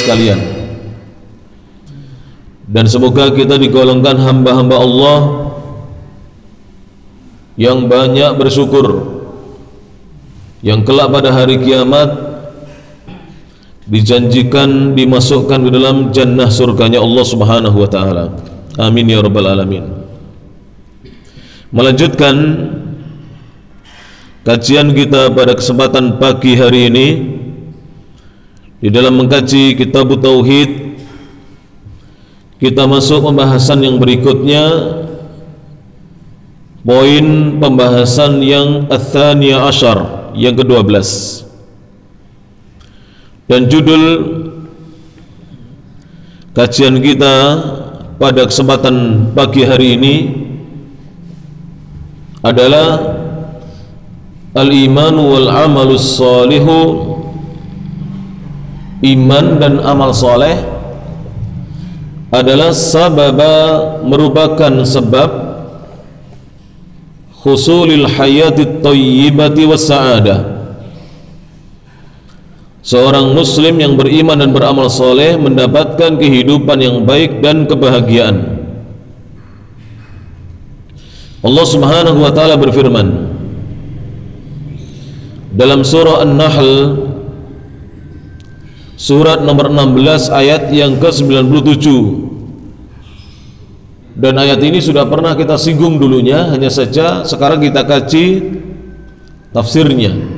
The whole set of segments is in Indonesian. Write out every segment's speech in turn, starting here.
sekalian. Dan semoga kita digolongkan hamba-hamba Allah yang banyak bersyukur, yang kelak pada hari kiamat dijanjikan dimasukkan di dalam jannah surganya Allah Subhanahu wa taala. Amin ya rabbal alamin. Melanjutkan kajian kita pada kesempatan pagi hari ini di dalam mengkaji kitab tauhid, kita masuk pembahasan yang berikutnya, poin pembahasan yang ats-tsaniyah asyar, yang ke-12. Dan judul kajian kita pada kesempatan pagi hari ini adalah al-imanu wal amalus shalihu, iman dan amal soleh adalah merupakan sebab husulil hayatid thayyibati was sa'adah. Seorang muslim yang beriman dan beramal soleh mendapatkan kehidupan yang baik dan kebahagiaan. Allah Subhanahu wa taala berfirman dalam surah An-Nahl surat nomor 16 ayat yang ke-97. Dan ayat ini sudah pernah kita singgung dulunya, hanya saja sekarang kita kaji tafsirnya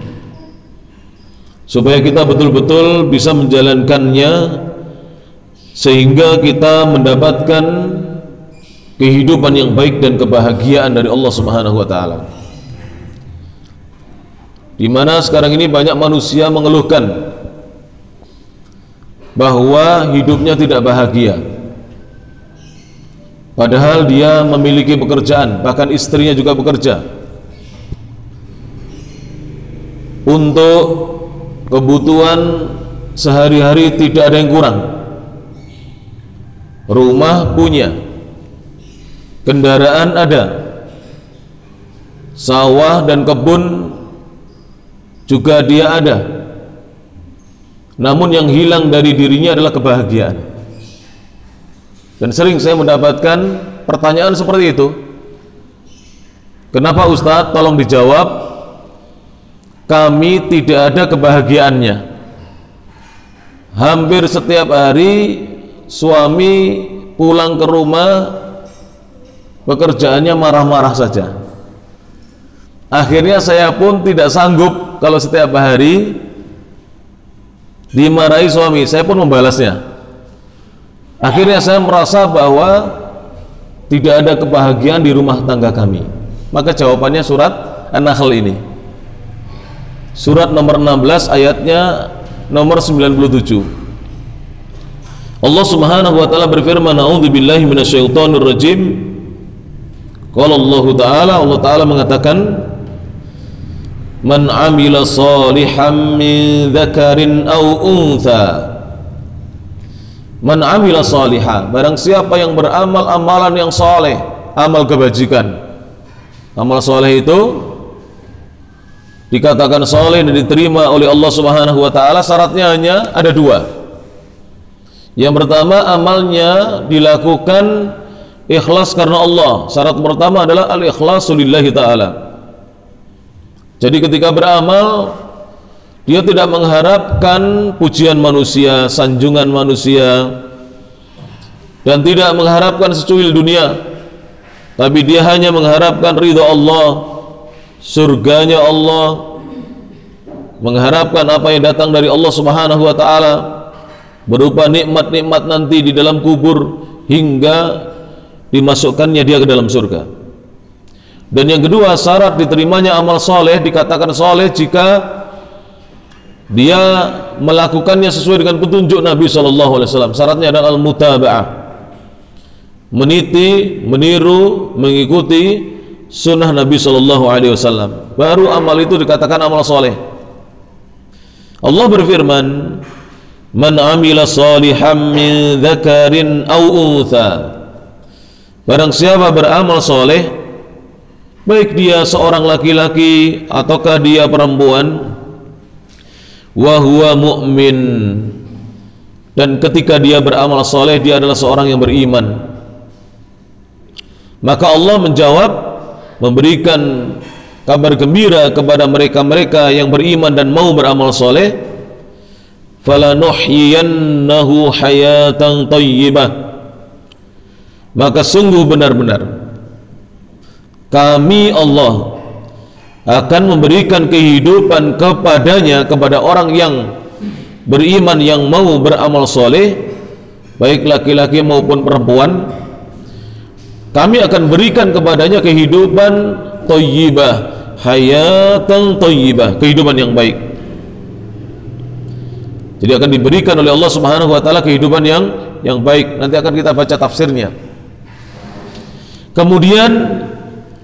supaya kita betul-betul bisa menjalankannya sehingga kita mendapatkan kehidupan yang baik dan kebahagiaan dari Allah Subhanahu wa taala. Di mana sekarang ini banyak manusia mengeluhkan bahwa hidupnya tidak bahagia, padahal dia memiliki pekerjaan, bahkan istrinya juga bekerja untuk kebutuhan sehari-hari, tidak ada yang kurang. Rumah punya, kendaraan ada, sawah dan kebun juga dia ada. Namun yang hilang dari dirinya adalah kebahagiaan. Dan sering saya mendapatkan pertanyaan seperti itu. Kenapa Ustadz? Tolong dijawab. Kami tidak ada kebahagiaannya. Hampir setiap hari suami pulang ke rumah, pekerjaannya marah-marah saja. Akhirnya saya pun tidak sanggup kalau setiap hari dimarahi suami, saya pun membalasnya. Akhirnya saya merasa bahwa tidak ada kebahagiaan di rumah tangga kami. Maka jawabannya surat An-Nahl ini, surat nomor 16 ayatnya nomor 97. Allah Subhanahu wa taala berfirman, a'udzubillahi minasyaitonir rajim. Qala Allah Ta'ala mengatakan, man amila salihan min dzakarin aw untha. Man amila salihah, barang siapa yang beramal amalan yang soleh, amal kebajikan. Amal soleh itu dikatakan soleh dan diterima oleh Allah Subhanahu wa taala, syaratnya hanya ada dua. Yang pertama, amalnya dilakukan ikhlas karena Allah. Syarat pertama adalah al-ikhlasu lillahi ta'ala. Jadi ketika beramal, dia tidak mengharapkan pujian manusia, sanjungan manusia, dan tidak mengharapkan secuil dunia, tapi dia hanya mengharapkan ridha Allah, surganya Allah, mengharapkan apa yang datang dari Allah Subhanahu wa taala berupa nikmat-nikmat nanti di dalam kubur hingga dimasukkannya dia ke dalam surga. Dan yang kedua, syarat diterimanya amal soleh dikatakan soleh jika dia melakukannya sesuai dengan petunjuk Nabi SAW. Syaratnya adalah al-mutaba'ah, meniti, meniru, mengikuti sunnah Nabi SAW. Baru amal itu dikatakan amal soleh. Allah berfirman, man amila salihan min dzakarin aw untha. Barang siapa beramal soleh, baik dia seorang laki-laki ataukah dia perempuan, wa huwa mu'min, dan ketika dia beramal soleh dia adalah seorang yang beriman. Maka Allah menjawab, memberikan kabar gembira kepada mereka-mereka yang beriman dan mau beramal soleh, falanuhyiyannahu hayatan thayyibah, maka sungguh benar-benar kami Allah akan memberikan kehidupan kepadanya, kepada orang yang beriman yang mau beramal soleh, baik laki-laki maupun perempuan. Kami akan berikan kepadanya kehidupan thayyibah, hayatan thayyibah, kehidupan yang baik. Jadi akan diberikan oleh Allah Subhanahu wa taala kehidupan yang baik. Nanti akan kita baca tafsirnya. Kemudian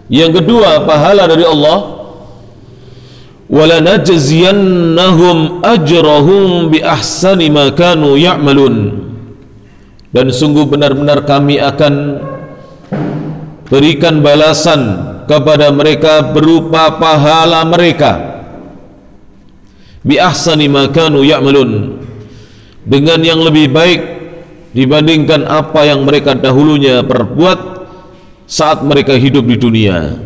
yang kedua, pahala dari Allah, walanajziyannahum ajrahum bi ahsani ma kanu ya'malun, dan sungguh benar-benar kami akan berikan balasan kepada mereka berupa pahala mereka bi ahsani ma kanu ya'malun, dengan yang lebih baik dibandingkan apa yang mereka dahulunya perbuat saat mereka hidup di dunia.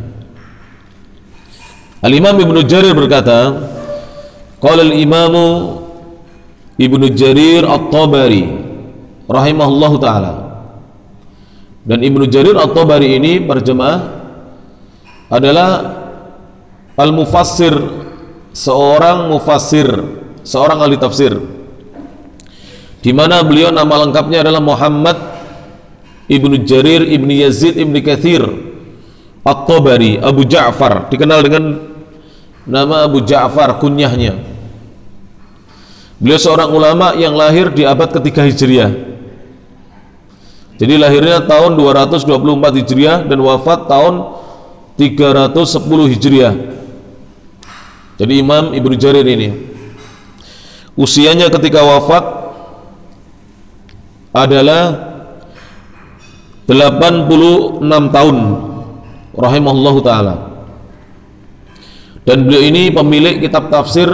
Al-Imam Ibnu Jarir berkata, qala al-Imamu Ibnu Jarir At-Tabari rahimahullahu taala. Dan Ibnu Jarir At-Tabari ini berjemaah adalah al-mufassir, seorang mufassir, seorang ahli tafsir, di mana beliau nama lengkapnya adalah Muhammad Ibnu Jarir Ibnu Yazid Ibnu Katsir At-Tabari, Abu Ja'far, dikenal dengan nama Abu Ja'far kunyahnya. Beliau seorang ulama yang lahir di abad ketiga Hijriah. Jadi lahirnya tahun 224 Hijriah dan wafat tahun 310 Hijriah. Jadi Imam Ibnu Jarir ini usianya ketika wafat adalah 86 tahun rahimahullahu ta'ala. Dan beliau ini pemilik kitab tafsir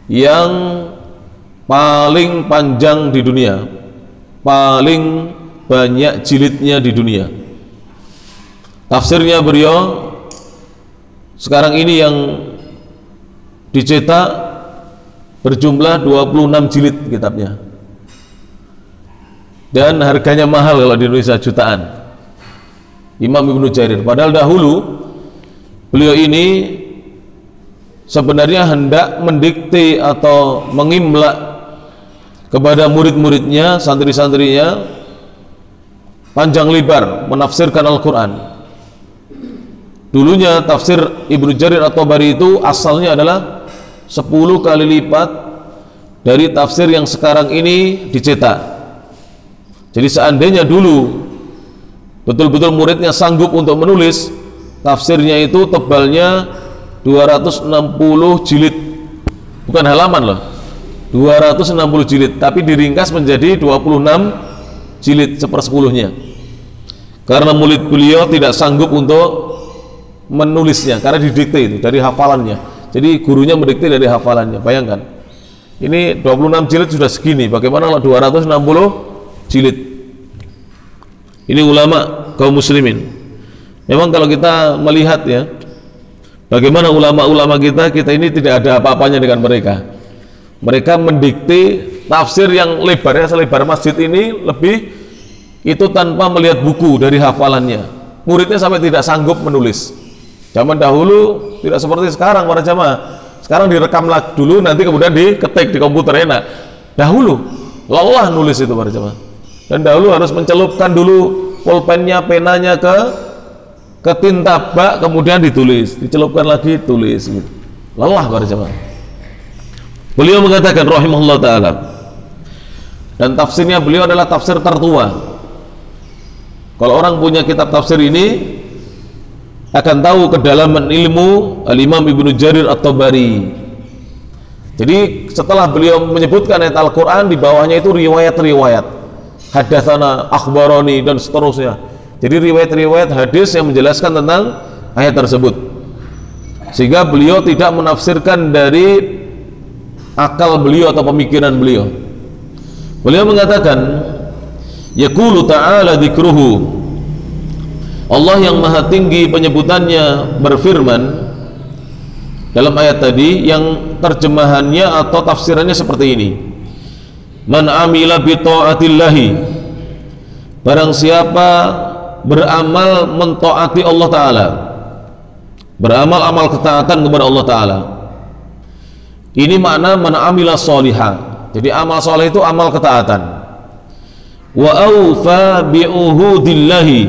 yang paling panjang di dunia, paling banyak jilidnya di dunia. Tafsirnya beliau sekarang ini yang dicetak berjumlah 26 jilid kitabnya, dan harganya mahal kalau di Indonesia, jutaan. Imam Ibnu Jarir, padahal dahulu beliau ini sebenarnya hendak mendikte atau mengimla kepada murid-muridnya, santri-santrinya, panjang lebar menafsirkan Al-Quran. Dulunya tafsir Ibnu Jarir At-Tabari itu asalnya adalah 10 kali lipat dari tafsir yang sekarang ini dicetak. Jadi seandainya dulu betul-betul muridnya sanggup untuk menulis, tafsirnya itu tebalnya 260 jilid, bukan halaman loh, 260 jilid, tapi diringkas menjadi 26 jilid, sepersepuluhnya, karena murid beliau tidak sanggup untuk menulisnya karena didikte itu dari hafalannya. Jadi gurunya mendikte dari hafalannya. Bayangkan, ini 26 jilid sudah segini, bagaimana kalau 260 jilid? Ini ulama kaum muslimin. Memang kalau kita melihat ya, bagaimana ulama-ulama kita ini tidak ada apa-apanya dengan mereka. Mereka mendikte tafsir yang lebarnya selebar masjid ini lebih, itu tanpa melihat buku dari hafalannya. Muridnya sampai tidak sanggup menulis. Zaman dahulu tidak seperti sekarang para jamaah. Sekarang direkam lagi dulu, nanti kemudian diketik di komputer, enak. Dahulu lelah nulis itu para jamaah. Dan dahulu harus mencelupkan dulu pulpennya, penanya ke tinta bak, kemudian ditulis, dicelupkan lagi, tulis gitu. Lelah para jamaah. Beliau mengatakan rahimahullah ta'ala, dan tafsirnya beliau adalah tafsir tertua. Kalau orang punya kitab tafsir ini akan tahu kedalaman ilmu Al-Imam Ibnu Jarir At-Tabari. Jadi setelah beliau menyebutkan ayat Al-Quran, di bawahnya itu riwayat-riwayat, hadatsana, akhbarani, dan seterusnya. Jadi riwayat-riwayat hadis yang menjelaskan tentang ayat tersebut, sehingga beliau tidak menafsirkan dari akal beliau atau pemikiran beliau. Beliau mengatakan, yaqulu ta'ala dzikruhu, Allah yang maha tinggi penyebutannya berfirman dalam ayat tadi yang terjemahannya atau tafsirannya seperti ini, man amila bi ta'atillahi, barang siapa beramal mentaati Allah Ta'ala, beramal amal ketaatan kepada Allah Ta'ala. Ini makna man amila sholiha. Jadi amal soleh itu amal ketaatan. Wa awfa bi'uhudillahi,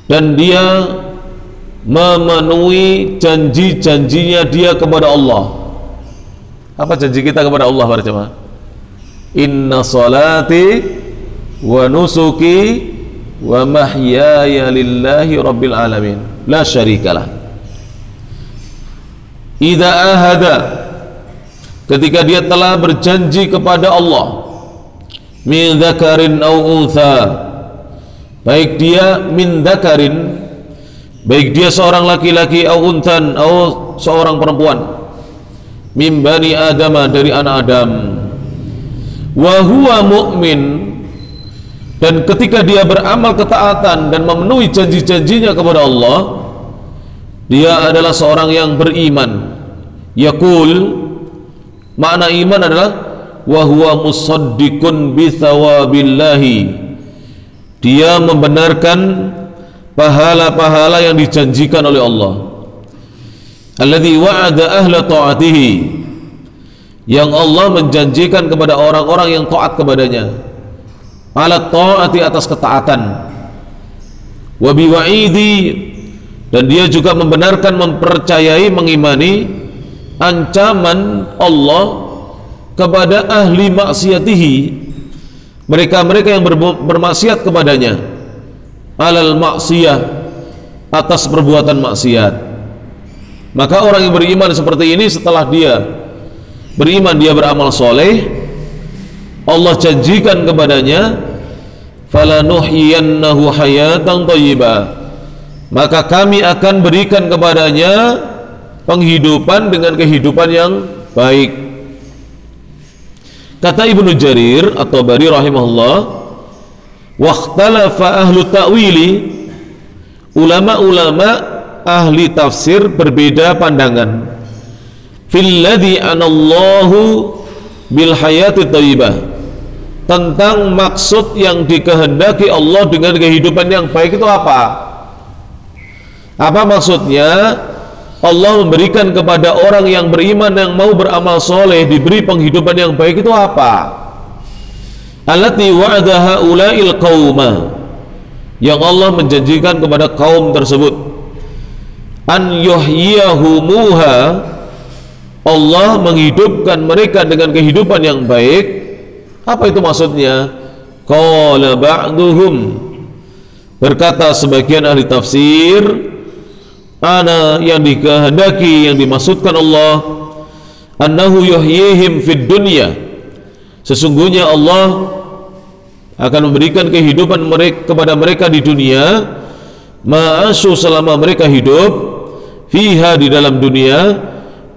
dan dia memenuhi janji-janjinya dia kepada Allah. Apa janji kita kepada Allah para jemaah? Inna salati wa nusuki wa mahyaya lillahi rabbil alamin la syarikalah. Idza ahada, ketika dia telah berjanji kepada Allah, min dzakarin aw untha, baik dia min dzakarin, baik dia seorang laki-laki, aw unthan, aw seorang perempuan, min bani adama, dari anak Adam, wa huwa mu'min, dan ketika dia beramal ketaatan dan memenuhi janji-janjinya kepada Allah, dia adalah seorang yang beriman. Yaqul, makna iman adalah wa huwa musaddiqun bi thawabillahi, dia membenarkan pahala-pahala yang dijanjikan oleh Allah. Alladzi wa'ada ahla ta'atihi, yang Allah menjanjikan kepada orang-orang yang taat kepadanya, ala ta'ati, atas ketaatan. Wa biwa'idi, dan dia juga membenarkan, mempercayai, mengimani ancaman Allah kepada ahli maksiatihi, mereka-mereka yang bermaksiat kepadanya, alal maksiyah, atas perbuatan maksiat. Maka orang yang beriman seperti ini, setelah dia beriman, dia beramal soleh, Allah janjikan kepadanya, falanuhyiyannahu hayatan thayyibah, maka kami akan berikan kepadanya penghidupan dengan kehidupan yang baik. Kata Ibnu Jarir At-Tabari rahimahullah, wakhtalafa ahlu ta'wili, ulama-ulama ahli tafsir berbeda pandangan, fil ladzi anallahu bil hayati thayyibah, tentang maksud yang dikehendaki Allah dengan kehidupan yang baik itu apa? Apa maksudnya? Allah memberikan kepada orang yang beriman, yang mau beramal soleh, diberi penghidupan yang baik itu apa? Allati wa'ada haula'il qauma, yang Allah menjanjikan kepada kaum tersebut, an yuhyiyahumuha, Allah menghidupkan mereka dengan kehidupan yang baik. Apa itu maksudnya? Qala ba'duhum, berkata sebagian ahli tafsir, ana, yang dikehendaki, yang dimaksudkan Allah, annahu yuhyihim fid dunya, sesungguhnya Allah akan memberikan kehidupan mereka kepada mereka di dunia, ma'asyu, selama mereka hidup, fiha, di dalam dunia,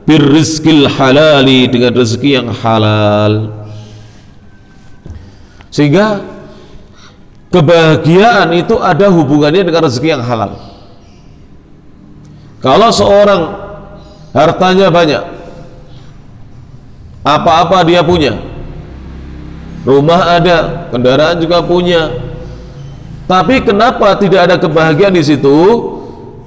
birrizqil halali, dengan rezeki yang halal. Sehingga kebahagiaan itu ada hubungannya dengan rezeki yang halal. Kalau seorang hartanya banyak, apa-apa dia punya, rumah ada, kendaraan juga punya, tapi kenapa tidak ada kebahagiaan di situ?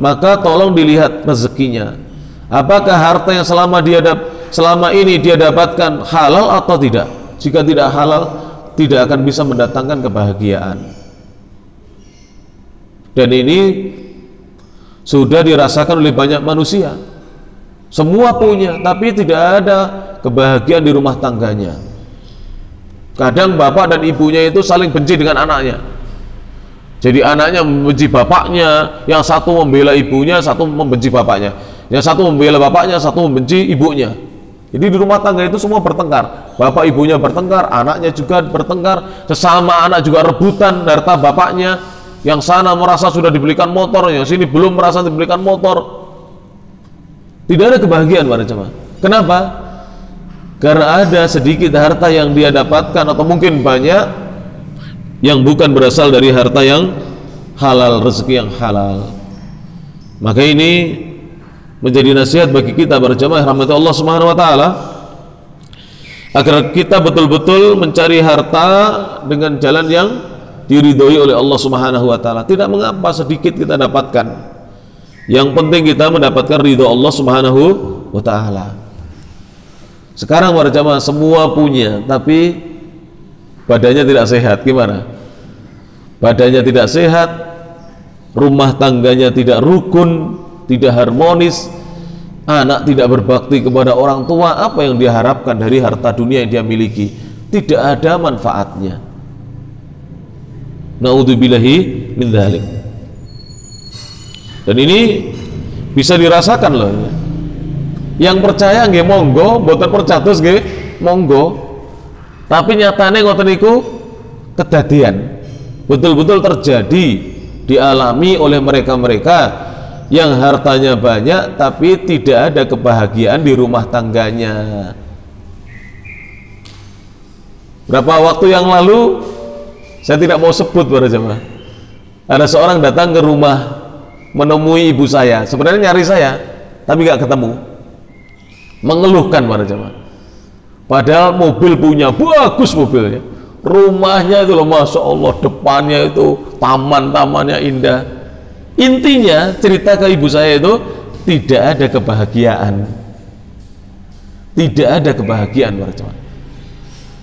Maka tolong dilihat rezekinya. Apakah harta yang selama ini dia dapatkan halal atau tidak? Jika tidak halal, tidak akan bisa mendatangkan kebahagiaan. Dan ini sudah dirasakan oleh banyak manusia. Semua punya, tapi tidak ada kebahagiaan di rumah tangganya. Kadang bapak dan ibunya itu saling benci dengan anaknya. Jadi anaknya membenci bapaknya, yang satu membela ibunya, satu membenci bapaknya. Yang satu membela bapaknya, satu membenci ibunya. Jadi di rumah tangga itu semua bertengkar. Bapak ibunya bertengkar, anaknya juga bertengkar, sesama anak juga rebutan harta bapaknya. Yang sana merasa sudah dibelikan motor, yang sini belum merasa dibelikan motor. Tidak ada kebahagiaan para jemaah. Kenapa? karena ada sedikit harta yang dia dapatkan atau mungkin banyak yang bukan berasal dari harta yang halal, rezeki yang halal. Maka ini menjadi nasihat bagi kita berjamaah rahmat Allah Subhanahu wa taala, agar kita betul-betul mencari harta dengan jalan yang diridhoi oleh Allah Subhanahu wa taala. Tidak mengapa sedikit kita dapatkan, yang penting kita mendapatkan ridho Allah Subhanahu wa taala. Sekarang para jamaah semua punya, tapi badannya tidak sehat. Gimana? Badannya tidak sehat, rumah tangganya tidak rukun, tidak harmonis, anak tidak berbakti kepada orang tua. Apa yang dia harapkan dari harta dunia yang dia miliki? Tidak ada manfaatnya. Naudzubillahi min dzalik. Dan ini bisa dirasakan loh. Yang percaya nggih monggo, mboten percados nggih monggo. Tapi nyatane ngoten niku kedadian. Betul-betul terjadi, dialami oleh mereka-mereka yang hartanya banyak tapi tidak ada kebahagiaan di rumah tangganya. Berapa waktu yang lalu, saya tidak mau sebut para jemaah, ada seorang datang ke rumah menemui ibu saya, sebenarnya nyari saya tapi nggak ketemu, mengeluhkan para jemaah. Padahal mobil punya, bagus mobilnya, rumahnya itu loh, masya Allah, depannya itu taman-tamannya indah. Intinya cerita ke ibu saya itu tidak ada kebahagiaan, tidak ada kebahagiaan para jemaah.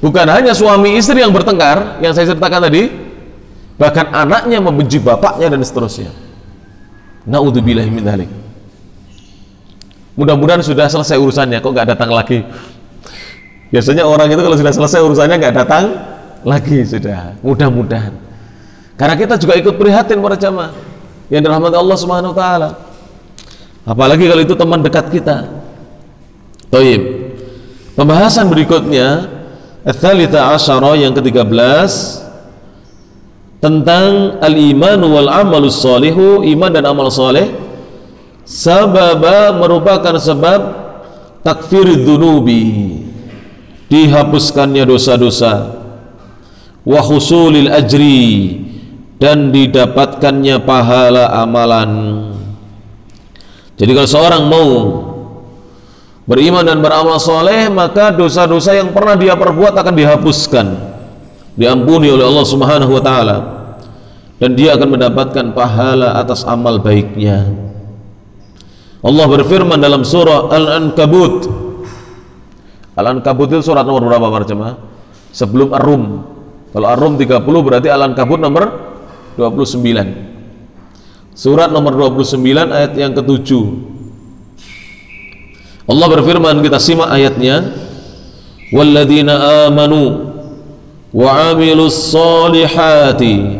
Bukan hanya suami istri yang bertengkar yang saya ceritakan tadi, bahkan anaknya membenci bapaknya dan seterusnya. Naudzubillahi min dzalik. Mudah-mudahan sudah selesai urusannya, kok nggak datang lagi. Biasanya orang itu kalau sudah selesai urusannya nggak datang lagi, sudah. Mudah-mudahan. Karena kita juga ikut prihatin para jamaah yang dirahmati Allah Subhanahu wa taala. Apalagi kalau itu teman dekat kita. Thayyib. Pembahasan berikutnya, Ats-Tsalitsa Asyara, yang ke-13, tentang al-iman wal amalus sholihu, iman dan amal soleh, sababa, merupakan sebab takfirid dzunubi, dihapuskannya dosa-dosa, wa husulil ajri, dan didapatkannya pahala amalan. Jadi kalau seorang mau beriman dan beramal soleh, maka dosa-dosa yang pernah dia perbuat akan dihapuskan, diampuni oleh Allah Subhanahu wa taala, dan dia akan mendapatkan pahala atas amal baiknya. Allah berfirman dalam surah Al-Ankabut. Al-Ankabut itu surat nomor berapa para jemaah? Sebelum Ar-Rum. Kalau Ar-Rum 30 berarti Al-Ankabut nomor 29. Surat nomor 29 ayat yang ke-7. Allah berfirman, kita simak ayatnya, walladzina amanu wa amilus solihati,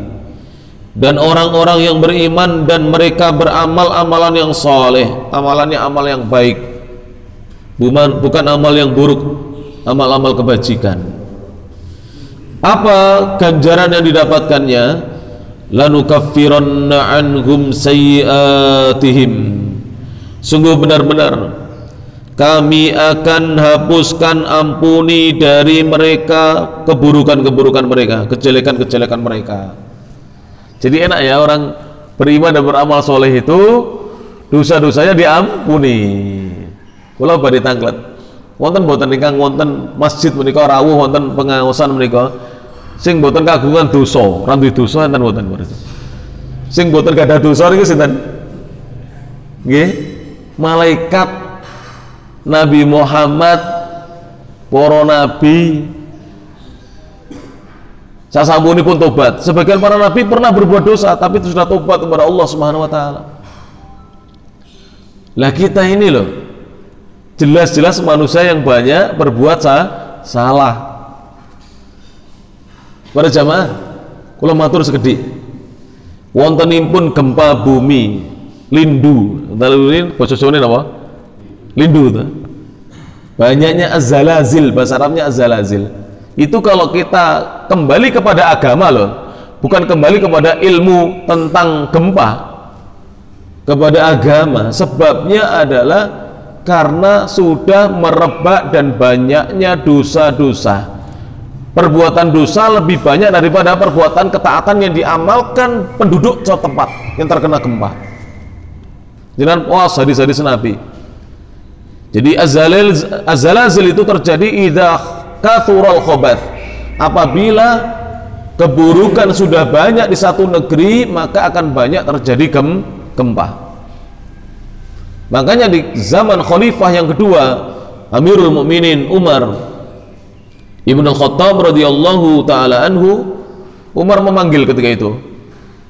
dan orang-orang yang beriman dan mereka beramal amalan yang soleh, amalannya amal yang baik, bukan amal yang buruk, amal-amal kebajikan. Apa ganjaran yang didapatkannya? Lanukaffiranna anhum sayyi'atihim, sungguh benar-benar kami akan hapuskan, ampuni dari mereka keburukan-keburukan mereka, kejelekan-kejelekan mereka. Jadi enak ya, orang beriman dan beramal soleh itu dosa-dosanya diampuni. Kula badhe tanglet, wonten boten ingkang wonten masjid menika rawuh wonten pengaosan menika sing boten kagungan dosa, ora duwe dosa enten boten. Sing boten gadah dosa niku sinten? Nggih, malaikat Nabi Muhammad, para nabi sasampunipun tobat. Sebagian para nabi pernah berbuat dosa tapi sudah tobat kepada Allah Subhanahu wa taala. Lah kita ini loh, jelas-jelas manusia yang banyak berbuat salah. Para jamaah, kula matur sekedhik, wontenipun gempa bumi lindu, utawi basa Jawane napa? Lindu tuh. Banyaknya az-zalazil, bahasa Arabnya az-zalazil. Itu kalau kita kembali kepada agama loh, bukan kembali kepada ilmu tentang gempa, kepada agama. Sebabnya adalah karena sudah merebak dan banyaknya dosa-dosa. Perbuatan dosa lebih banyak daripada perbuatan ketaatan yang diamalkan penduduk setempat yang terkena gempa. Jangan puas hadis-hadis Nabi. Jadi az-zalazil itu terjadi idza kathural khabath. Apabila keburukan sudah banyak di satu negeri, maka akan banyak terjadi gempa. Makanya di zaman khalifah yang kedua, Amirul Mukminin Umar Ibn Khattab radhiyallahu ta'ala anhu, Umar memanggil ketika itu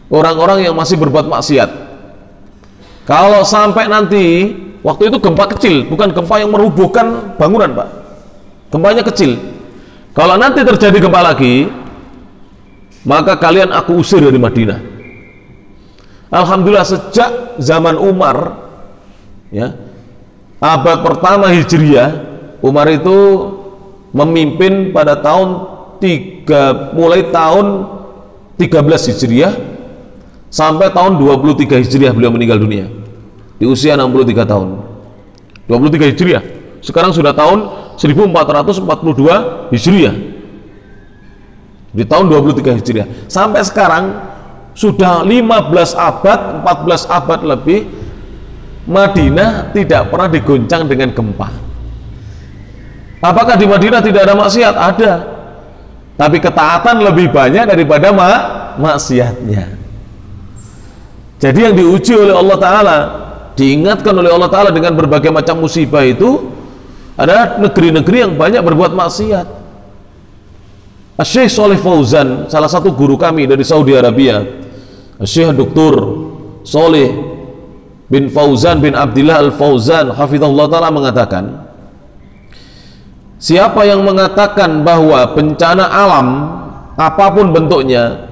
orang-orang yang masih berbuat maksiat. Kalau sampai nanti, waktu itu gempa kecil, bukan gempa yang merubuhkan bangunan, Pak. Gempanya kecil. Kalau nanti terjadi gempa lagi, maka kalian aku usir dari Madinah. Alhamdulillah sejak zaman Umar, ya, abad pertama Hijriah, Umar itu memimpin pada mulai tahun 13 Hijriah sampai tahun 23 Hijriah beliau meninggal dunia di usia 63 tahun. 23 Hijriah. Sekarang sudah tahun 1442 Hijriah. Di tahun 23 Hijriah. Sampai sekarang sudah 15 abad, 14 abad lebih, Madinah tidak pernah digoncang dengan gempa. Apakah di Madinah tidak ada maksiat? Ada. Tapi ketaatan lebih banyak daripada maksiatnya. Jadi yang diuji oleh Allah Ta'ala, diingatkan oleh Allah Ta'ala dengan berbagai macam musibah itu adalah negeri-negeri yang banyak berbuat maksiat. Syekh Shalih Fauzan, salah satu guru kami dari Saudi Arabia, Syekh Dr. Shalih bin Fauzan bin Abdillah Al-Fauzan hafizahullah Ta'ala mengatakan, siapa yang mengatakan bahwa bencana alam apapun bentuknya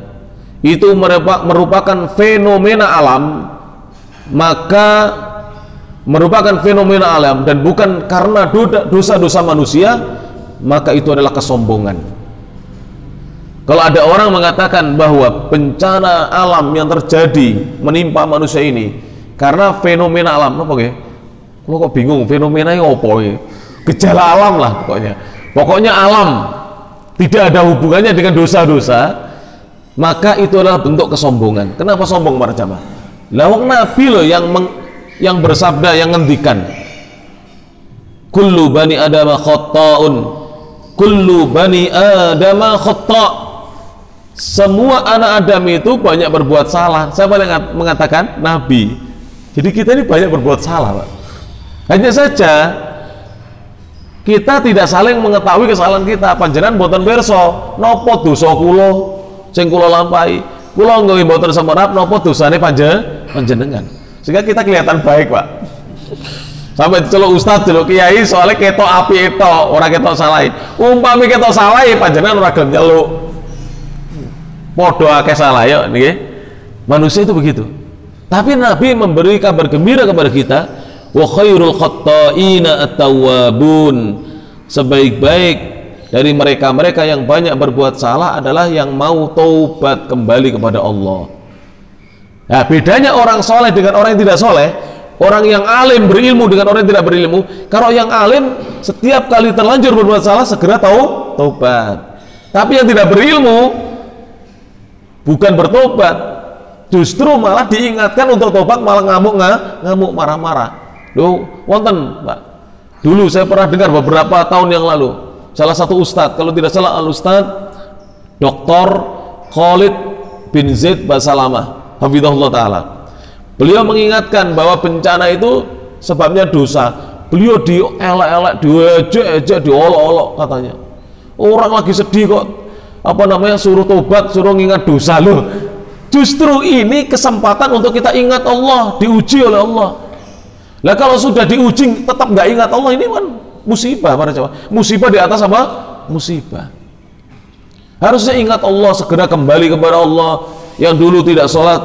itu merupakan fenomena alam, maka merupakan fenomena alam dan bukan karena dosa-dosa manusia, maka itu adalah kesombongan. Kalau ada orang mengatakan bahwa bencana alam yang terjadi menimpa manusia ini karena fenomena alam, apa ya? Kalau kok bingung fenomena ini apa ya? Gejala alam lah pokoknya alam, tidak ada hubungannya dengan dosa-dosa, maka itu adalah bentuk kesombongan. Kenapa sombong para jamaah? Lawang Nabi loh yang bersabda, yang ngendikan, kullu bani adama khatta'un, kullu bani adama khata'. Semua anak Adam itu banyak berbuat salah. Siapa yang mengatakan? Nabi. Jadi kita ini banyak berbuat salah, Pak. Hanya saja kita tidak saling mengetahui kesalahan kita. Panjenengan mboten pirsa napa dosa kula sing kula lampahi, kula nggih mboten semerap napa dosane panjenengan, sehingga kita kelihatan baik, Pak. Sampai celuk ustaz, celuk kiai, soalnya ketok api itu orang ketok salah. Umpami ketok salah panjenengan ora gelem nyeluk, padha akeh salah ya nggih. Manusia itu begitu. Tapi Nabi memberi kabar gembira kepada kita, wa khairul khatta'ina at-tawwabun, sebaik-baik dari mereka-mereka yang banyak berbuat salah adalah yang mau taubat kembali kepada Allah. Nah, bedanya orang soleh dengan orang yang tidak soleh, orang yang alim berilmu dengan orang yang tidak berilmu. Kalau yang alim setiap kali terlanjur berbuat salah segera taubat. Tapi yang tidak berilmu bukan bertobat, justru malah diingatkan untuk tobat malah ngamuk marah-marah. Loh, wonten, Pak. Dulu saya pernah dengar beberapa tahun yang lalu, salah satu ustadz, kalau tidak salah al-ustadz Dr. Khalid bin Zaid Basalamah, hafizahullah ta'ala. Beliau mengingatkan bahwa bencana itu sebabnya dosa. Beliau dielak-elak, diejek-ejek, diolok-olok katanya. Orang lagi sedih kok, suruh tobat, suruh ingat dosa. Loh, justru ini kesempatan untuk kita ingat Allah, diuji oleh Allah. Lah kalau sudah diuji tetap nggak ingat Allah, ini kan musibah para jemaah. Musibah di atas apa? Musibah. Harusnya ingat Allah, segera kembali kepada Allah. Yang dulu tidak sholat,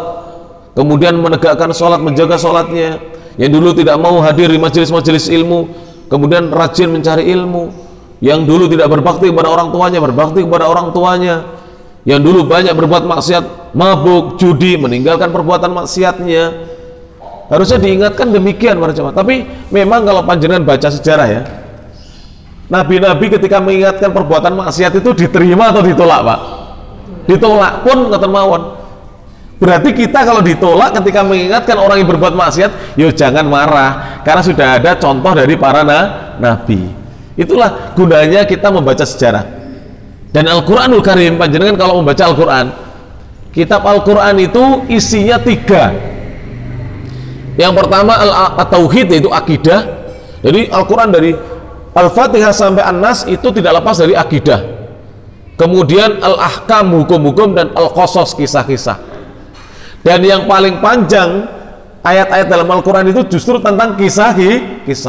kemudian menegakkan sholat, menjaga sholatnya. Yang dulu tidak mau hadir di majelis-majelis ilmu, kemudian rajin mencari ilmu. Yang dulu tidak berbakti kepada orang tuanya, berbakti kepada orang tuanya. Yang dulu banyak berbuat maksiat, mabuk, judi, meninggalkan perbuatan maksiatnya. Harusnya diingatkan demikian para jemaah. Tapi memang kalau panjenengan baca sejarah ya, nabi-nabi ketika mengingatkan perbuatan maksiat itu diterima atau ditolak, Pak? Ditolak pun ngoten mawon. Berarti kita kalau ditolak ketika mengingatkan orang yang berbuat maksiat, yo jangan marah, karena sudah ada contoh dari para nabi. Itulah gunanya kita membaca sejarah. Dan Al-Quranul Karim, panjenengan kalau membaca Al-Quran, kitab Al-Quran itu isinya 3. Yang pertama At-Tauhid, yaitu akidah. Jadi Al-Quran dari Al-Fatihah sampai An-Nas itu tidak lepas dari akidah. Kemudian Al-Ahkam, hukum-hukum, dan Al-Qasas, kisah-kisah. Dan yang paling panjang ayat-ayat dalam Al-Quran itu justru tentang kisah.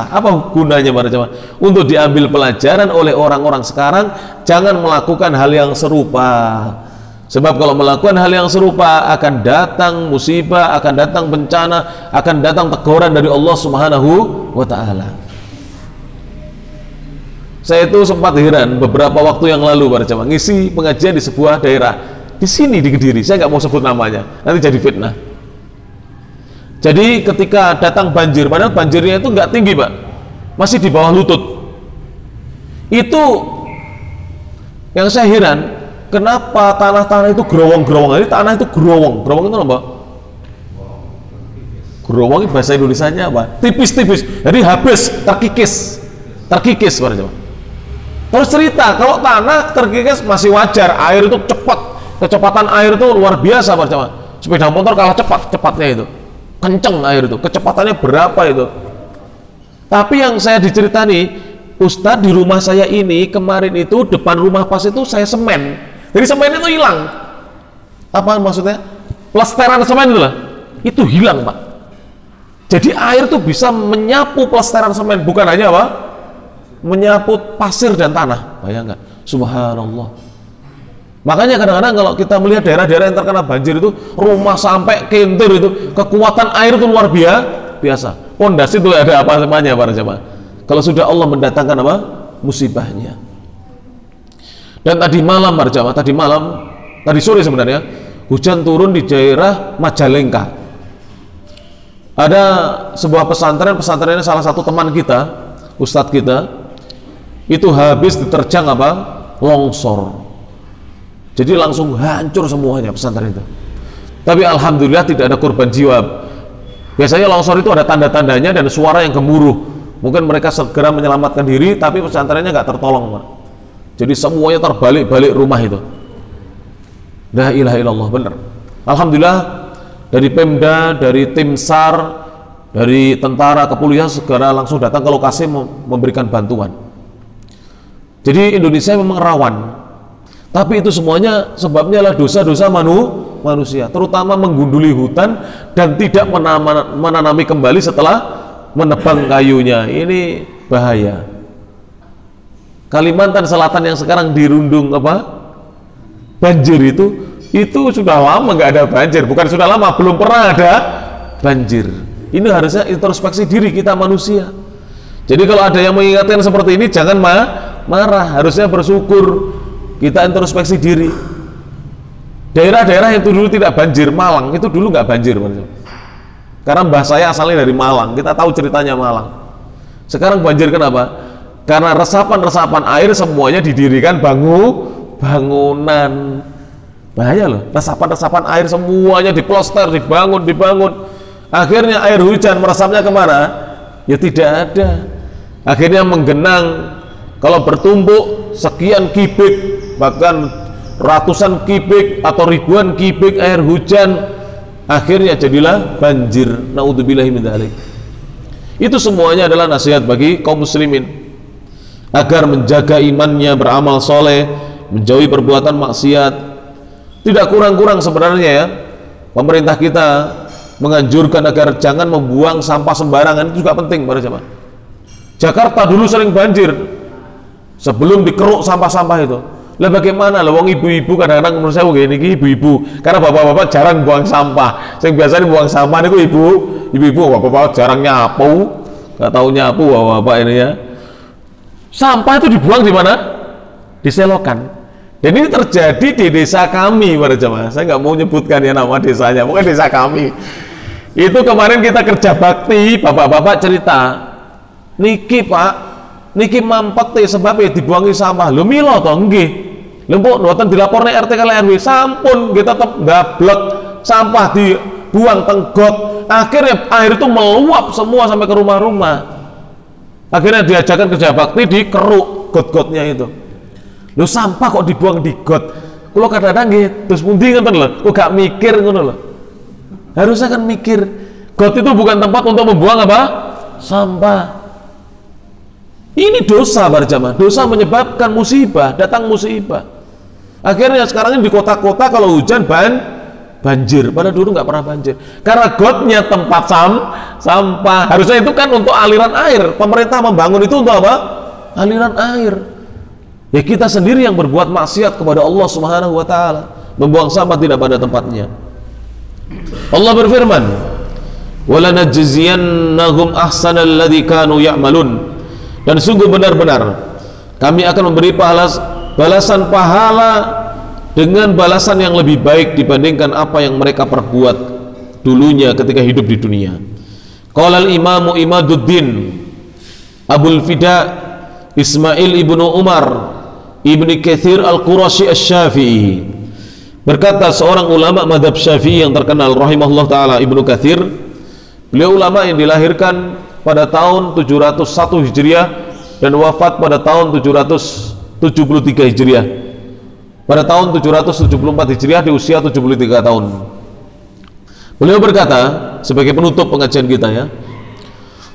Apa gunanya para jemaah? Untuk diambil pelajaran oleh orang-orang sekarang, jangan melakukan hal yang serupa. Sebab kalau melakukan hal yang serupa akan datang musibah, akan datang bencana, akan datang teguran dari Allah Subhanahu wa Ta'ala. Saya itu sempat heran beberapa waktu yang lalu para jemaah ngisi pengajian di sebuah daerah di sini di Kediri, saya nggak mau sebut namanya, nanti jadi fitnah. Jadi ketika datang banjir, padahal banjirnya itu nggak tinggi, Pak, masih di bawah lutut. Itu yang saya heran, kenapa tanah-tanah itu gerowong-gerowong? Jadi tanah itu gerowong itu apa? Gerowong itu bahasa Indonesianya apa? Tipis-tipis, jadi habis, terkikis para jemaah. Terus cerita, kalau tanah terkikis masih wajar, air itu cepat. Kecepatan air itu luar biasa para jemaah. Sepeda motor kalah cepatnya itu. Kenceng air itu. Kecepatannya berapa itu? Tapi yang saya diceritani, Ustadz di rumah saya ini kemarin itu depan rumah pas itu saya semen. Jadi semen itu hilang. Apa maksudnya? Plesteran semen itu lah. Itu hilang, Pak. Jadi air itu bisa menyapu plesteran semen, bukan hanya apa? Menyapu pasir dan tanah. Bayangkan. Subhanallah. Makanya kadang-kadang kalau kita melihat daerah-daerah yang terkena banjir itu, rumah sampai kentir itu, kekuatan air itu luar biasa. Pondasi itu ada apa namanya para jemaah. Kalau sudah Allah mendatangkan apa? Musibahnya. Dan tadi malam para jemaah, tadi sore sebenarnya, hujan turun di daerah Majalengka. Ada sebuah pesantrennya salah satu teman kita, ustadz kita, itu habis diterjang apa? Longsor. Jadi langsung hancur semuanya pesantren itu. Tapi alhamdulillah tidak ada korban jiwa. Biasanya longsor itu ada tanda-tandanya dan suara yang gemuruh. Mungkin mereka segera menyelamatkan diri, tapi pesantrennya nggak tertolong. Jadi semuanya terbalik-balik rumah itu. La ilaha illallah, benar. Alhamdulillah dari Pemda, dari tim SAR, dari tentara, kepolisian segera langsung datang ke lokasi memberikan bantuan. Jadi Indonesia memang rawan. Tapi itu semuanya sebabnya adalah dosa-dosa manusia, terutama menggunduli hutan dan tidak menanami kembali setelah menebang kayunya. Ini bahaya. Kalimantan Selatan yang sekarang dirundung apa? Banjir itu sudah lama nggak ada banjir. Bukan sudah lama, belum pernah ada banjir. Ini harusnya introspeksi diri kita manusia. Jadi kalau ada yang mengingatkan seperti ini, jangan marah, harusnya bersyukur. Kita introspeksi diri. Daerah-daerah yang dulu tidak banjir, Malang itu dulu nggak banjir, karena mbah saya asalnya dari Malang, kita tahu ceritanya Malang. Sekarang banjir kenapa? Karena resapan-resapan air semuanya didirikan bangunan. Bahaya loh, resapan-resapan air semuanya diploster, dibangun. Akhirnya air hujan meresapnya kemana? Ya tidak ada. Akhirnya menggenang. Kalau bertumpuk sekian kubik, bahkan ratusan kubik atau ribuan kubik air hujan, akhirnya jadilah banjir. Naudzubillahi min dzalik. Itu semuanya adalah nasihat bagi kaum muslimin agar menjaga imannya, beramal soleh, menjauhi perbuatan maksiat. Tidak kurang-kurang sebenarnya ya, pemerintah kita menganjurkan agar jangan membuang sampah sembarangan. Itu juga penting para jemaah. Jakarta dulu sering banjir sebelum dikeruk sampah-sampah itu. Lah bagaimana lah wong ibu-ibu kadang-kadang menurut saya ini ibu-ibu, karena bapak-bapak jarang buang sampah. Yang biasanya buang sampah itu ibu-ibu, bapak-bapak jarang nyapu, nggak tahu nyapu bapak-bapak ini ya. Sampah itu dibuang di mana? Di selokan. Dan ini terjadi di desa kami para jemaah. Saya nggak mau nyebutkan ya nama desanya, pokoknya desa kami. Itu kemarin kita kerja bakti, bapak-bapak cerita, niki Pak, niki mampet sebabnya dibuangi sampah. Lho milo toh nggih. Lho mbok mboten dilaporne RT kali RW, sampun kita tetep gablek sampah dibuang tenggot. Akhirnya air itu meluap semua sampai ke rumah-rumah. Akhirnya diajarkan kerja bakti dikeruk got-gotnya itu. Lho sampah kok dibuang di got. Kulo kadang-kadang nggih, terus pundi ngoten lho, kok gak mikir ngono lho. Harusnya kan mikir, got itu bukan tempat untuk membuang apa? Sampah. Ini dosa berjamaah, dosa menyebabkan musibah, datang musibah. Akhirnya sekarang ini di kota-kota kalau hujan banjir, pada dulu nggak pernah banjir. Karena gotnya tempat sampah. Harusnya itu kan untuk aliran air. Pemerintah membangun itu untuk apa? Aliran air. Ya kita sendiri yang berbuat maksiat kepada Allah Subhanahu wa taala, membuang sampah tidak pada tempatnya. Allah berfirman, "Wala najziyannahum ahsanal ladzi kanu ya'malun." Dan sungguh benar-benar kami akan memberi balasan pahala dengan balasan yang lebih baik dibandingkan apa yang mereka perbuat dulunya ketika hidup di dunia. Qala al-Imamu Imaduddin Abul Fida Ismail ibnu Umar ibni Katsir al-Qurashi asy-Syafi'i, berkata seorang ulama madhab Syafi'i yang terkenal rahimahullah ta'ala, Ibnu Katsir. Beliau ulama yang dilahirkan pada tahun 701 Hijriah dan wafat pada tahun 773 Hijriah. Pada tahun 774 Hijriah di usia 73 tahun. Beliau berkata sebagai penutup pengajian kita ya,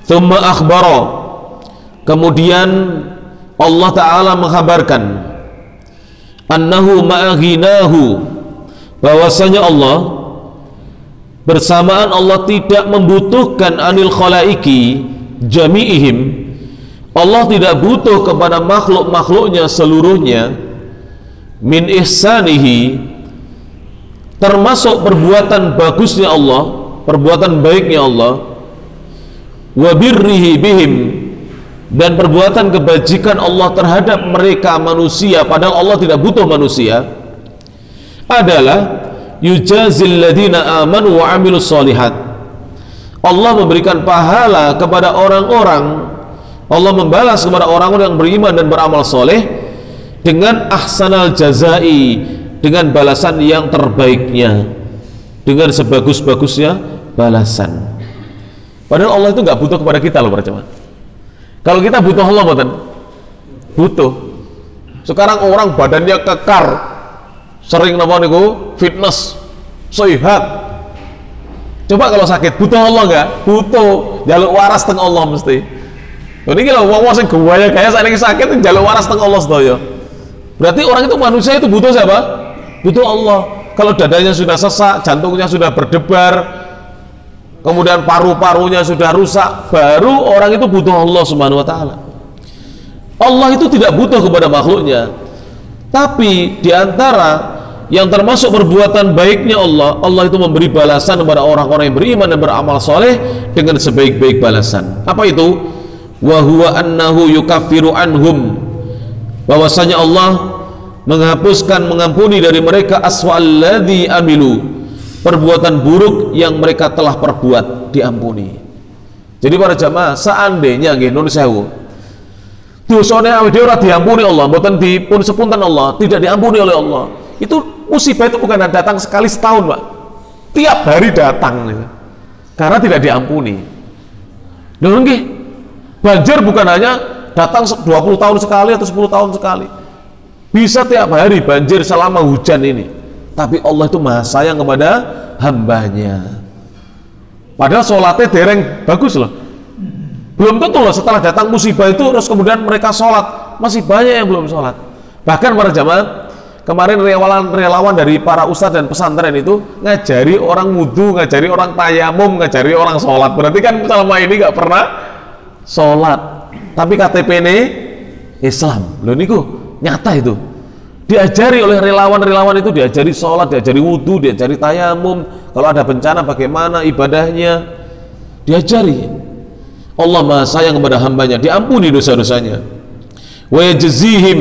"Tsumma akhbara", kemudian Allah Ta'ala menghabarkan, "Annahu ma'aghinahu", bahwasanya Allah bersamaan Allah tidak membutuhkan anil khalaiki jami'ihim, Allah tidak butuh kepada makhluk-makhluknya seluruhnya, min ihsanihi, termasuk perbuatan bagusnya Allah, perbuatan baiknya Allah, wa birrihi bihim, dan perbuatan kebajikan Allah terhadap mereka manusia, padahal Allah tidak butuh manusia, adalah yujazil ladina amanu wa amilus solihat. Allah memberikan pahala kepada orang-orang, Allah membalas kepada orang-orang yang beriman dan beramal soleh dengan ahsanal jazai, dengan balasan yang terbaiknya, dengan sebagus-bagusnya balasan. Padahal Allah itu nggak butuh kepada kita loh para jemaah. Kalau kita butuh Allah bukan? Butuh. Sekarang orang badannya kekar, sering namanya niku fitness, sehat. Coba kalau sakit, butuh Allah nggak? Butuh. Jaluk waras teng Allah mesti. Ini kalau ngomong sing gawaya kayak saat ini sakit, jaluk waras teng Allah sedaya. Berarti orang itu manusia itu butuh siapa? Butuh Allah. Kalau dadanya sudah sesak, jantungnya sudah berdebar, kemudian paru-parunya sudah rusak, baru orang itu butuh Allah Subhanahu wa taala. Allah itu tidak butuh kepada makhluknya. Tapi diantara yang termasuk perbuatan baiknya Allah, Allah itu memberi balasan kepada orang-orang yang beriman dan beramal soleh dengan sebaik-baik balasan. Apa itu? Wa huwa annahu yukaffiru anhum, bahwasanya Allah menghapuskan, mengampuni dari mereka aswalladzi amilu, perbuatan buruk yang mereka telah perbuat diampuni. Jadi para jamaah, seandainya nggih nun sewu dosane awake dhewe ora diampuni Allah, mboten dipun sepunten Allah, tidak diampuni oleh Allah. Itu musibah itu bukan datang sekali setahun, Pak. Tiap hari datang gitu. Karena tidak diampuni. Lho nggih. Banjir bukan hanya datang 20 tahun sekali atau 10 tahun sekali. Bisa tiap hari banjir selama hujan ini. Tapi Allah itu Maha sayang kepada hambanya. Padahal sholatnya dereng bagus loh. Belum tentu loh setelah datang musibah itu terus kemudian mereka sholat. Masih banyak yang belum sholat. Bahkan para jamaah, kemarin relawan dari para ustadz dan pesantren itu ngajari orang wudu, ngajari orang tayamum, ngajari orang sholat. Berarti kan selama ini nggak pernah sholat. Tapi KTP ini Islam. Loh niku nyata itu. Diajari oleh relawan-relawan itu, diajari sholat, diajari wudu, diajari tayamum. Kalau ada bencana bagaimana ibadahnya, diajari. Allah Maha sayang kepada hambanya, diampuni dosa-dosanya. Wa yajzihim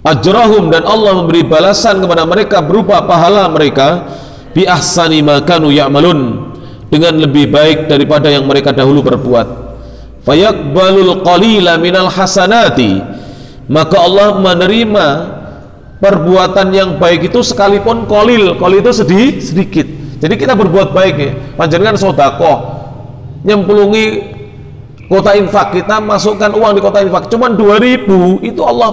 ajrahum, dan Allah memberi balasan kepada mereka berupa pahala mereka bi ahsani ma kanu ya'malun, dengan lebih baik daripada yang mereka dahulu berbuat. Fayaqbalul qalila minal hasanati, maka Allah menerima perbuatan yang baik itu sekalipun qalil itu sedikit. Jadi kita berbuat baik ya, panjenengan sedekah nyemplungi kota infak, kita masukkan uang di kota infak cuman 2.000, itu Allah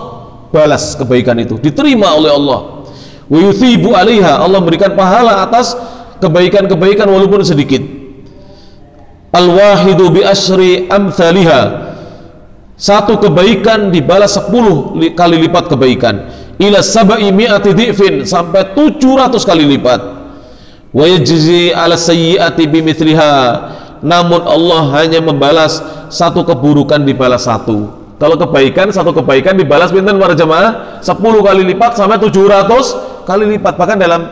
balas kebaikan itu, diterima oleh Allah. Wa yuthibu 'alaiha, Allah memberikan pahala atas kebaikan-kebaikan walaupun sedikit. Al-wahidu bi asyri amthaliha, satu kebaikan dibalas 10 kali lipat kebaikan. Ila sab'i mi'ati dhi'fin, sampai 700 kali lipat. Wa yajzi 'ala sayyi'ati bimithliha, namun Allah hanya membalas satu keburukan dibalas satu. Kalau kebaikan, satu kebaikan dibalas pinten para jemaah? 10 kali lipat sampai 700 kali lipat. Bahkan dalam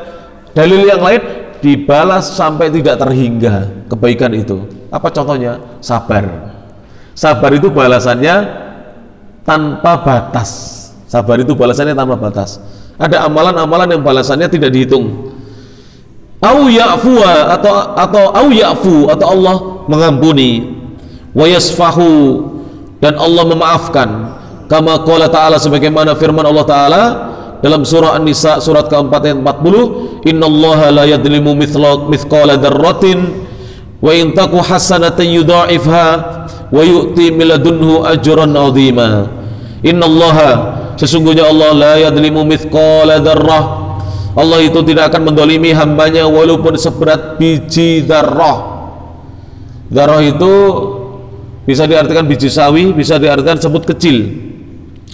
dalil yang lain dibalas sampai tidak terhingga kebaikan itu. Apa contohnya? Sabar. Sabar itu balasannya tanpa batas. Sabar itu balasannya tanpa batas. Ada amalan-amalan yang balasannya tidak dihitung. Au ya'fuwa, atau Allah mengampuni. Wa yasfahu, dan Allah memaafkan. Kama qala ta'ala, sebagaimana firman Allah Ta'ala dalam surah An-Nisa surat keempat ayat 40, innallaha la yadlimu mithqala dzarratin wa in taku hasanatan yudha'ifha wa yu'ti min ladunhu ajran 'azima. Innallaha, sesungguhnya Allah, la yadlimu mithqala dzarrah, Allah itu tidak akan mendolimi hambanya walaupun seberat biji dzarrah. Dzarrah itu bisa diartikan biji sawi, bisa diartikan semut kecil.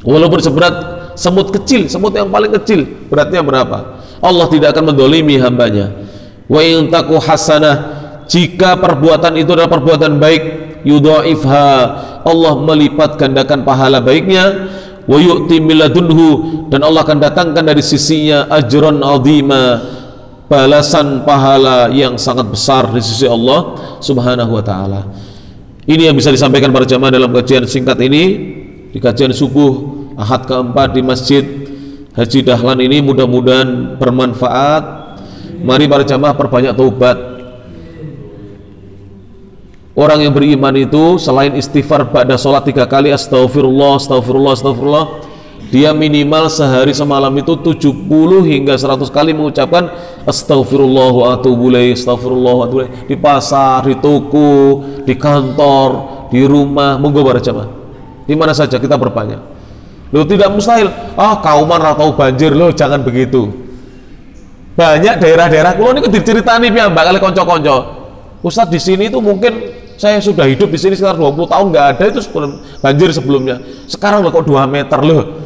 Walaupun seberat semut kecil, semut yang paling kecil, beratnya berapa? Allah tidak akan mendolimi hambanya. Wa in taku hasanah, jika perbuatan itu adalah perbuatan baik, yudha'ifha, Allah melipat gandakan pahala baiknya. Wa yu'ti min ladunhu, dan Allah akan datangkan dari sisinya ajran 'azima, balasan pahala yang sangat besar di sisi Allah Subhanahu wa taala. Ini yang bisa disampaikan para jamaah dalam kajian singkat ini, di kajian subuh Ahad keempat di Masjid Haji Dahlan ini. Mudah-mudahan bermanfaat. Mari para jamaah perbanyak taubat. Orang yang beriman itu selain istighfar ba'da sholat 3 kali, astagfirullah, astagfirullah, astagfirullah, dia minimal sehari semalam itu 70 hingga 100 kali mengucapkan astagfirullah wa atubu ilaih, astagfirullah wa atubu ilaih, di pasar, di toko, di kantor, di rumah. Monggo para jamaah, di mana saja kita berbanyak. Loh, tidak mustahil. Kauman atau banjir, loh jangan begitu. Banyak daerah-daerah kulo niku diceritani piyambak kali kanca-kanca. Ustaz, di sini itu mungkin saya sudah hidup di sini sekitar 20 tahun, nggak ada itu banjir sebelumnya. Sekarang loh kok 2 meter loh.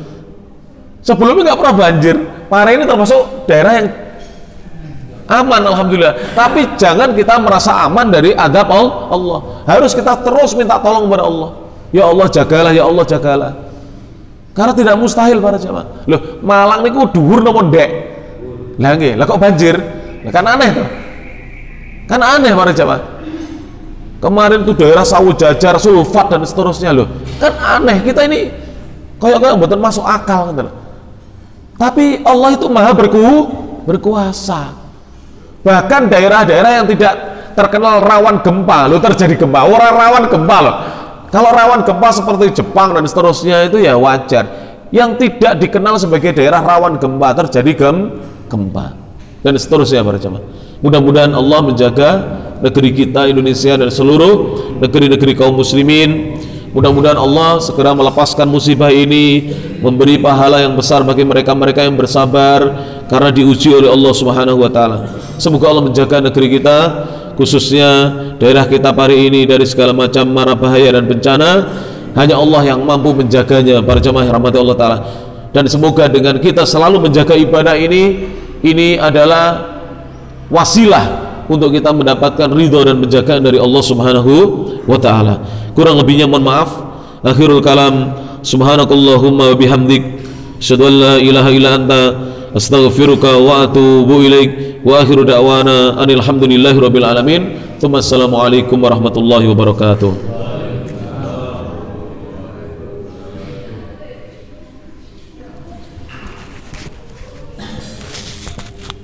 Sebelumnya nggak pernah banjir. Pare ini termasuk daerah yang aman, alhamdulillah. Tapi jangan kita merasa aman dari adab Allah. Harus kita terus minta tolong kepada Allah. Ya Allah jagalah, ya Allah jagalah. Karena tidak mustahil para jamaah. Loh, Malang niku dhuwur napa ndek? Lah nggih, lah kok banjir? Lah kan aneh tuh. Kan aneh para jamaah. Kemarin tuh daerah Sawu Jajar, Sulfat dan seterusnya loh. Kan aneh, kita ini kayak mboten masuk akal gitu loh. Tapi Allah itu maha berkuasa. Bahkan daerah-daerah yang tidak terkenal rawan gempa, loh terjadi gempa, orang rawan gempa loh. Kalau rawan gempa seperti Jepang dan seterusnya itu ya wajar. Yang tidak dikenal sebagai daerah rawan gempa, terjadi gempa dan seterusnya para jemaah. Mudah-mudahan Allah menjaga negeri kita Indonesia dan seluruh negeri-negeri kaum muslimin. Mudah-mudahan Allah segera melepaskan musibah ini, memberi pahala yang besar bagi mereka-mereka yang bersabar karena diuji oleh Allah Subhanahu wa taala. Semoga Allah menjaga negeri kita, khususnya daerah kita hari ini dari segala macam mara bahaya dan bencana. Hanya Allah yang mampu menjaganya, para jemaah rahmati Allah taala. Dan semoga dengan kita selalu menjaga ibadah ini adalah wasilah untuk kita mendapatkan ridho dan penjagaan dari Allah Subhanahu wa taala. Kurang lebihnya mohon maaf. Akhirul kalam, subhanakallahumma wa bihamdik, asyhadu an la ilaha illa anta, astaghfiruka wa atubu ilaik. Wa akhiru da'wana anil hamdulillahi rabbil alamin. Assalamualaikum warahmatullahi wabarakatuh.